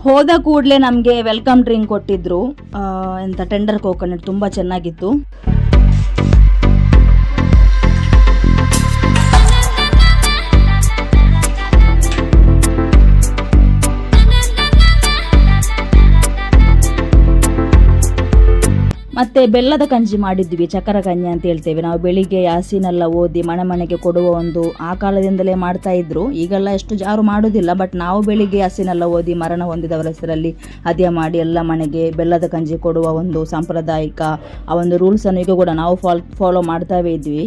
ಹೋದ ಕೂಡಲೇ ನಮಗೆ ವೆಲ್ಕಮ್ ಡ್ರಿಂಕ್ ಕೊಟ್ಟಿದ್ರು. ಎಂತ ಟೆಂಡರ್ ಕೋಕೋನಟ್ ತುಂಬ ಚೆನ್ನಾಗಿತ್ತು. ಮತ್ತೆ ಬೆಲ್ಲದ ಕಂಜಿ ಮಾಡಿದ್ವಿ, ಚಕ್ರ ಕನ್ಯಾ ಅಂತ ಹೇಳ್ತೇವೆ ನಾವು. ಬೆಳಿಗ್ಗೆ ಹಸಿನೆಲ್ಲ ಓದಿ ಮನೆ ಮನೆಗೆ ಕೊಡುವ ಒಂದು ಆ ಕಾಲದಿಂದಲೇ ಮಾಡ್ತಾ ಇದ್ರು. ಈಗೆಲ್ಲ ಎಷ್ಟು ಯಾರು ಮಾಡೋದಿಲ್ಲ, ಬಟ್ ನಾವು ಬೆಳಿಗ್ಗೆ ಹಸಿನೆಲ್ಲ ಓದಿ ಮರಣ ಹೊಂದಿದವರ ಹೆಸರಲ್ಲಿ ಹದಿಯ ಮಾಡಿ ಎಲ್ಲ ಮನೆಗೆ ಬೆಲ್ಲದ ಕಂಜಿ ಕೊಡುವ ಒಂದು ಸಾಂಪ್ರದಾಯಿಕ ಆ ಒಂದು ರೂಲ್ಸನ್ನು ಈಗ ಕೂಡ ನಾವು ಫಾಲೋ ಮಾಡ್ತಾವೇ ಇದ್ವಿ.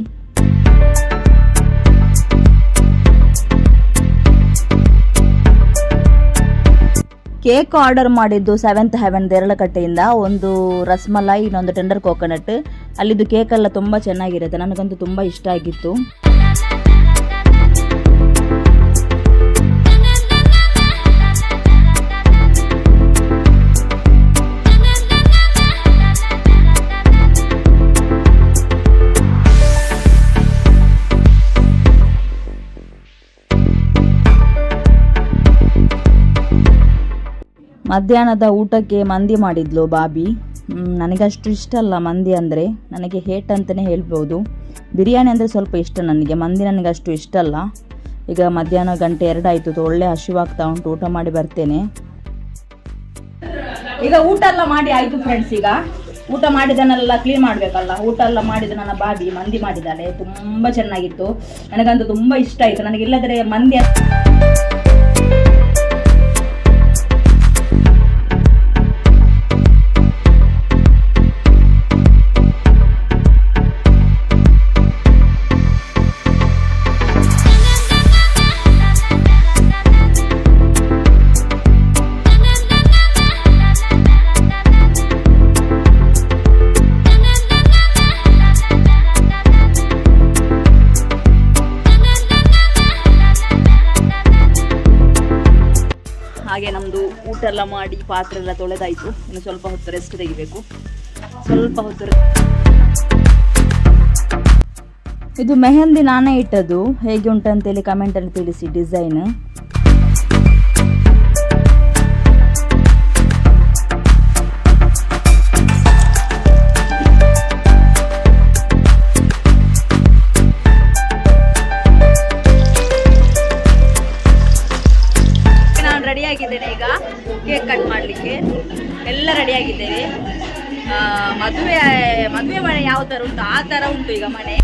ಕೇಕ್ ಆರ್ಡರ್ ಮಾಡಿದ್ದು 7th Heaven ದೇರಳಕಟ್ಟೆಯಿಂದ. ಒಂದು ರಸ್ಮಲಾಯಿ, ಇನ್ನೊಂದು ಟೆಂಡರ್ ಕೋಕೋನಟ್. ಅಲ್ಲಿದ್ದು ಕೇಕ್ ಎಲ್ಲ ತುಂಬ ಚೆನ್ನಾಗಿರುತ್ತೆ, ನನಗಂತೂ ತುಂಬ ಇಷ್ಟ ಆಗಿತ್ತು. ಮಧ್ಯಾಹ್ನದ ಊಟಕ್ಕೆ ಮಂದಿ ಮಾಡಿದ್ಲು ಬಾಬಿ. ನನಗಷ್ಟು ಇಷ್ಟ ಅಲ್ಲ ಮಂದಿ ಅಂದರೆ, ನನಗೆ ಹೇಟ್ ಅಂತಲೇ ಹೇಳ್ಬೋದು. ಬಿರಿಯಾನಿ ಅಂದರೆ ಸ್ವಲ್ಪ ಇಷ್ಟ ನನಗೆ, ಮಂದಿ ನನಗೆ ಅಷ್ಟು ಇಷ್ಟ ಅಲ್ಲ. ಈಗ ಮಧ್ಯಾಹ್ನ 1:02 ಆಯಿತು, ಒಳ್ಳೆ ಹಸಿವಾಗ್ತಾ ಉಂಟು, ಊಟ ಮಾಡಿ ಬರ್ತೇನೆ. ಈಗ ಊಟ ಎಲ್ಲ ಮಾಡಿ ಆಯಿತು ಫ್ರೆಂಡ್ಸ್. ಈಗ ಊಟ ಮಾಡಿದನ್ನೆಲ್ಲ ಕ್ಲೀನ್ ಮಾಡಬೇಕಲ್ಲ. ಊಟ ಎಲ್ಲ ಮಾಡಿದ ನನ್ನ ಬಾಬಿ ಮಂದಿ ಮಾಡಿದ್ದಾಳೆ, ತುಂಬ ಚೆನ್ನಾಗಿತ್ತು. ನನಗಂತೂ ತುಂಬ ಇಷ್ಟ ಆಯಿತು. ನನಗಿಲ್ಲದ್ರೆ ಮಂದಿ ಹಾಗೆ ನಮ್ಮದು ಊಟ ಎಲ್ಲ ಮಾಡಿ ಪಾತ್ರೆ ಎಲ್ಲ ತೊಳೆದಾಯಿತು. ಇನ್ನು ಸ್ವಲ್ಪ ಹೊತ್ತು ರೆಸ್ಟ್ ತೆಗಿಬೇಕು. ಸ್ವಲ್ಪ ಹೊತ್ತು ಇದು ಮೆಹಂದಿ ನಾನೇ ಇಟ್ಟದ್ದು. ಹೇಗೆ ಉಂಟಂತೇಳಿ ಕಮೆಂಟಲ್ಲಿ ತಿಳಿಸಿ ಡಿಸೈನ್. ರೆಡಿಯಾಗಿದ್ದೇನೆ ಈಗ ಕೇಕ್ ಕಟ್ ಮಾಡಲಿಕ್ಕೆ. ಎಲ್ಲ ರೆಡಿಯಾಗಿದ್ದೇವೆ. ಮದುವೆ ಮನೆ ಯಾವ ಥರ ಉಂಟು ಆ ಥರ ಉಂಟು ಈಗ ಮನೆ.